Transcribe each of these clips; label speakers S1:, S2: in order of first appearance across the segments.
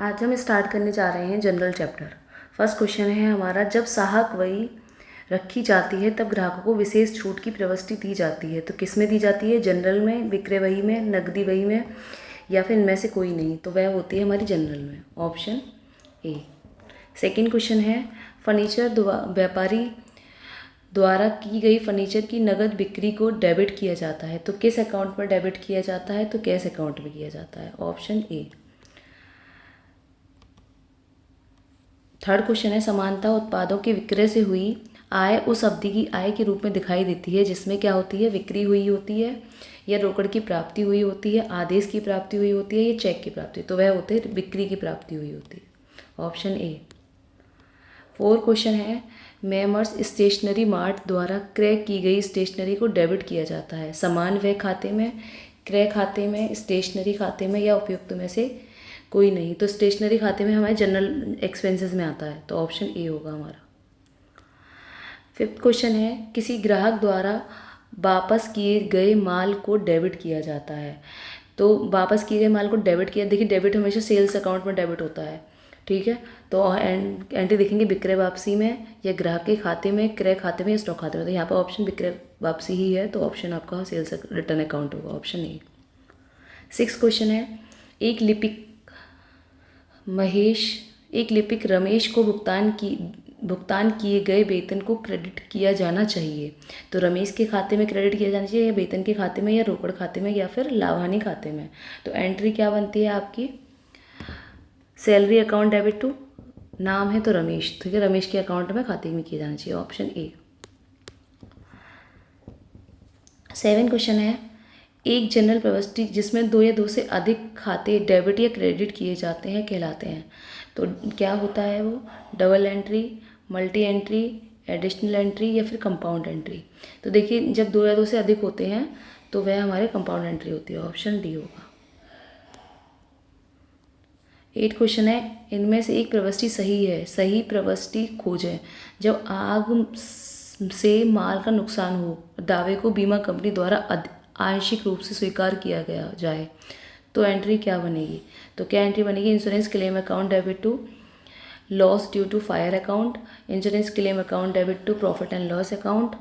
S1: आज हम स्टार्ट करने जा रहे हैं जनरल चैप्टर। फर्स्ट क्वेश्चन है हमारा, जब साहब वही रखी जाती है तब ग्राहकों को विशेष छूट की प्रविष्टि दी जाती है। तो किस में दी जाती है? जनरल में, विक्रय वही में, नकदी वही में, या फिर इनमें से कोई नहीं। तो वह होती है हमारी जनरल में, ऑप्शन ए। सेकेंड क्वेश्चन है, फर्नीचर व्यापारी द्वारा की गई फर्नीचर की नगद बिक्री को डेबिट किया जाता है। तो किस अकाउंट में डेबिट किया जाता है? तो कैश अकाउंट में किया जाता है, ऑप्शन ए। थर्ड क्वेश्चन है, समानता उत्पादों के विक्रय से हुई आय उस अवधि की आय के रूप में दिखाई देती है जिसमें क्या होती है? बिक्री हुई होती है, या रोकड़ की प्राप्ति हुई होती है, आदेश की प्राप्ति हुई होती है, या चेक की प्राप्ति। तो वह होते है बिक्री की प्राप्ति हुई होती है, ऑप्शन ए। फोर्थ क्वेश्चन है, मेमर्स स्टेशनरी मार्ट द्वारा क्रय की गई स्टेशनरी को डेबिट किया जाता है। समान व्यय खाते में, क्रय खाते में, स्टेशनरी खाते में, या उपयुक्त में से कोई नहीं। तो स्टेशनरी खाते में हमारे जनरल एक्सपेंसेस में आता है, तो ऑप्शन ए होगा हमारा। फिफ्थ क्वेश्चन है, किसी ग्राहक द्वारा वापस किए गए माल को डेबिट किया जाता है। तो वापस किए गए माल को डेबिट किया, देखिए डेबिट हमेशा सेल्स अकाउंट में डेबिट होता है, ठीक है। तो एंट्री देखेंगे विक्रय वापसी में, या ग्राहक के खाते में, क्रय खाते में, या स्टॉक खाते में। तो यहाँ पर ऑप्शन विक्रय वापसी ही है, तो ऑप्शन आपका सेल्स रिटर्न अकाउंट होगा, ऑप्शन ए। सिक्स क्वेश्चन है, एक लिपिक रमेश को भुगतान किए गए वेतन को क्रेडिट किया जाना चाहिए। तो रमेश के खाते में क्रेडिट किया जाना चाहिए, या वेतन के खाते में, या रोकड़ खाते में, या फिर लाभानी खाते में। तो एंट्री क्या बनती है आपकी? सैलरी अकाउंट डेबिट टू, नाम है तो रमेश, ठीक है, रमेश के अकाउंट में खाते में किया जाना चाहिए, ऑप्शन ए। सेवन क्वेश्चन है, एक जनरल प्रविष्टि जिसमें दो या दो से अधिक खाते डेबिट या क्रेडिट किए जाते हैं कहलाते हैं। तो क्या होता है वो? Double entry, multi entry, additional entry, या फिर कंपाउंड एंट्री। तो देखिए जब दो या दो से अधिक होते हैं तो वह हमारे कंपाउंड एंट्री होती है, ऑप्शन डी होगा। एट क्वेश्चन है, इनमें से एक प्रविष्टि सही है, सही प्रविष्टि खोजें। जब आग से माल का नुकसान हो, दावे को बीमा कंपनी द्वारा आंशिक रूप से स्वीकार किया गया जाए, तो एंट्री क्या बनेगी? तो क्या एंट्री बनेगी? Insurance claim account debit to loss due to fire account, insurance claim account debit to profit and loss account,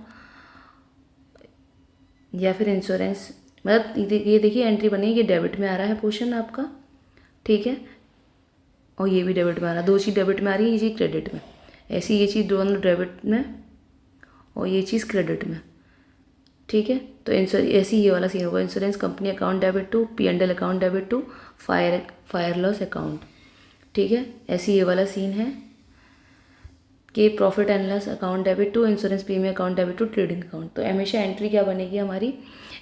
S1: या फिर इंश्योरेंस, मतलब ये देखिए एंट्री बनेगी, डेबिट में आ रहा है पोर्शन आपका, ठीक है, और ये भी डेबिट में आ रहा है, दो चीज़ डेबिट में आ रही है, ये चीज़ क्रेडिट में। ऐसी ये चीज़ दोनों डेबिट में और ये चीज़ क्रेडिट में, ठीक है। तो ऐसी ये वाला सीन होगा, insurance company account debit to P&L account debit to fire loss account, ठीक है। ऐसी ये वाला सीन है कि profit and loss account debit to insurance premium account debit to trading account. तो हमेशा एंट्री क्या बनेगी हमारी?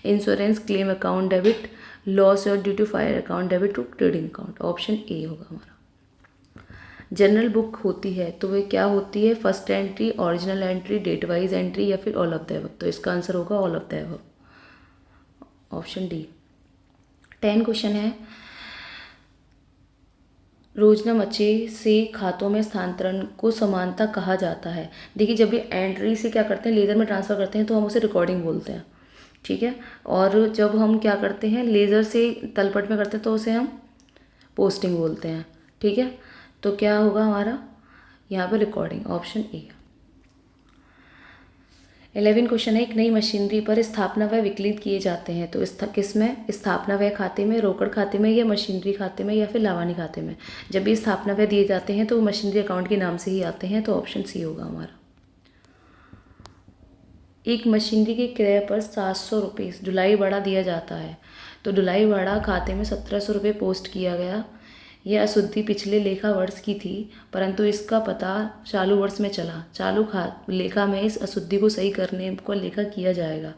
S1: Insurance claim account debit loss और due to fire account debit to trading account, option a होगा हमारा। जनरल बुक होती है तो वे क्या होती है? First entry, original entry, date wise entry, या फिर ऑल ऑफ द अबव। तो इसका आंसर होगा all of the above, option D. 10 question है, रोजनामचे से खातों में स्थानांतरण को समानता कहा जाता है। देखिए जब भी एंट्री से क्या करते हैं, लेज़र में ट्रांसफ़र करते हैं तो हम उसे रिकॉर्डिंग बोलते हैं, ठीक है। और जब हम क्या करते हैं, लेज़र से तलपट में करते हैं तो उसे हम पोस्टिंग बोलते हैं, ठीक है। तो क्या होगा हमारा यहाँ पर? Recording, option A. 11 क्वेश्चन है, एक नई मशीनरी पर स्थापना व्यय विकलित किए जाते हैं। तो किस में? स्थापना व्यय खाते में, रोकड़ खाते में, या मशीनरी खाते में, या फिर लावानी खाते में। जब भी स्थापना व्यय दिए जाते हैं तो मशीनरी अकाउंट के नाम से ही आते हैं, तो ऑप्शन सी होगा हमारा। एक मशीनरी के क्रय पर 700 रुपये ढुलाई भाड़ा दिया जाता है। तो ढुलाई भाड़ा खाते में 1700 रुपये पोस्ट किया गया। यह अशुद्धि पिछले लेखा वर्ष की थी, परंतु इसका पता चालू वर्ष में चला। चालू लेखा में इस अशुद्धि को सही करने को लेखा किया जाएगा।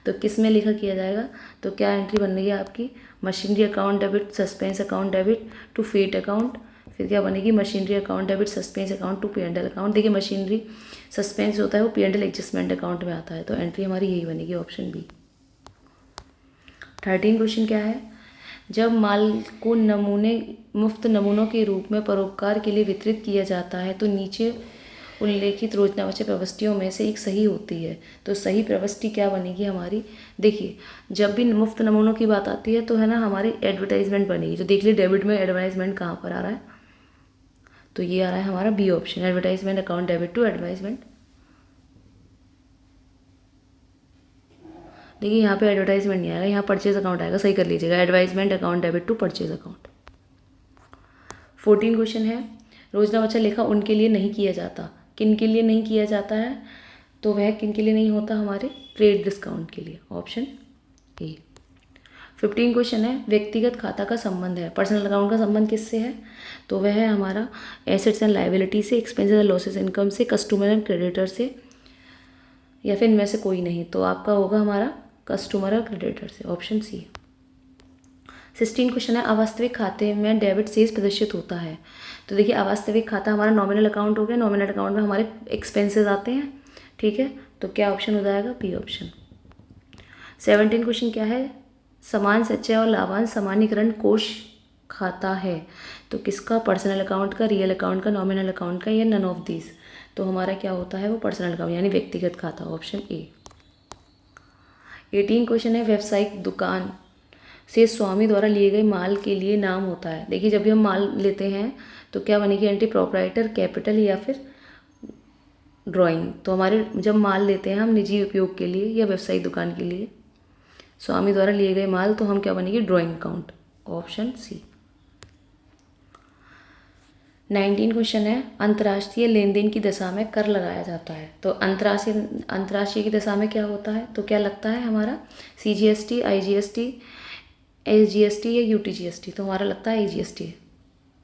S1: तो किस में लेखा किया जाएगा? तो क्या एंट्री बनेगी आपकी? Machinery account debit suspense account debit to fate account, फिर क्या बनेगी? Machinery account debit suspense account to P&L account. देखिए मशीनरी सस्पेंस होता है वो P&L एडजस्टमेंट अकाउंट में आता है, तो एंट्री हमारी यही बनेगी, ऑप्शन बी। 13 क्वेश्चन क्या है, जब माल को मुफ्त नमूनों के रूप में परोपकार के लिए वितरित किया जाता है तो नीचे उल्लेखित रोजनावाचक प्रविष्टियों में से एक सही होती है। तो सही प्रविष्टि क्या बनेगी हमारी? देखिए, जब भी मुफ्त नमूनों की बात आती है तो है ना हमारी एडवर्टाइजमेंट बनेगी। तो देख लीजिए डेबिट में एडवर्टाइजमेंट कहाँ पर आ रहा है, तो ये आ रहा है हमारा B option, advertisement account debit to advertisement. देखिए यहाँ पे एडवर्टाइजमेंट नहीं आएगा, यहाँ परचेज अकाउंट आएगा, सही कर लीजिएगा, advertisement account debit to purchase account. 14 question है, रोजनावाचक लेखा उनके लिए नहीं किया जाता, किन के लिए नहीं किया जाता है? तो वह किन के लिए नहीं होता? हमारे ट्रेड डिस्काउंट के लिए, ऑप्शन ए। 15 क्वेश्चन है, व्यक्तिगत खाता का संबंध है, पर्सनल अकाउंट का संबंध किससे है? तो वह है हमारा एसेट्स एंड लायबिलिटी से, एक्सपेंसेस एंड लॉसेस इनकम से, कस्टमर एंड क्रेडिटर से, या फिर इनमें से कोई नहीं। तो आपका होगा हमारा कस्टमर और क्रेडिटर से, ऑप्शन सी। 16 क्वेश्चन है, अवास्तविक खाते में डेबिट शेष प्रदर्शित होता है। तो देखिए अवास्तविक खाता हमारा नॉमिनल अकाउंट हो गया, नॉमिनल अकाउंट में हमारे एक्सपेंसेस आते हैं, ठीक है, तो क्या ऑप्शन हो जाएगा? B option. 17 क्वेश्चन क्या है, समान संचय और लाभांश सामान्यीकरण कोष खाता है, तो किसका? पर्सनल अकाउंट का, रियल अकाउंट का, नॉमिनल अकाउंट का, या नन ऑफ दिस। तो हमारा क्या होता है? वो पर्सनल अकाउंट यानी व्यक्तिगत खाता, ऑप्शन ए। 18 क्वेश्चन है, व्यावसायिक दुकान से स्वामी द्वारा लिए गए माल के लिए नाम होता है। देखिए जब भी हम माल लेते हैं तो क्या बनेगी? एंट्री प्रोप्राइटर, कैपिटल या फिर ड्राइंग। तो हमारे जब माल लेते हैं हम निजी उपयोग के लिए या व्यावसायिक दुकान के लिए, स्वामी द्वारा लिए गए माल, तो हम क्या बनेगी? Drawing account, option C. 19 question है, अंतर्राष्ट्रीय लेन देन की दशा में कर लगाया जाता है। तो अंतर्राष्ट्रीय की दशा में क्या होता है? तो क्या लगता है हमारा? CGST, IGST, SGST या UTGST। तो हमारा लगता है AGST।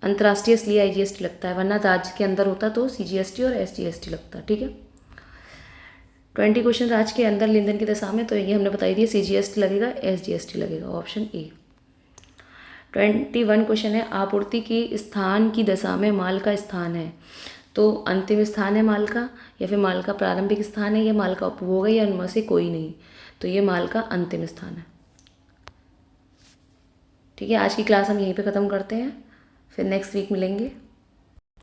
S1: अंतर्राष्ट्रीय इसलिए IGST लगता है, वरना राज्य के अंदर होता तो CGST और SGST लगता, ठीक है। 20 क्वेश्चन, राज्य के अंदर लेन देन की दशा में, तो ये हमने बताई दी, CGST लगेगा, SGST लगेगा, ऑप्शन ए। 21 क्वेश्चन है, आपूर्ति की स्थान की दशा में माल का स्थान है। तो अंतिम स्थान है माल का, या फिर माल का प्रारंभिक स्थान है, या माल का उपभोग है, या उनमें से कोई नहीं। तो ये माल का अंतिम स्थान है, ठीक है। आज की क्लास हम यहीं पे ख़त्म करते हैं, फिर नेक्स्ट वीक मिलेंगे।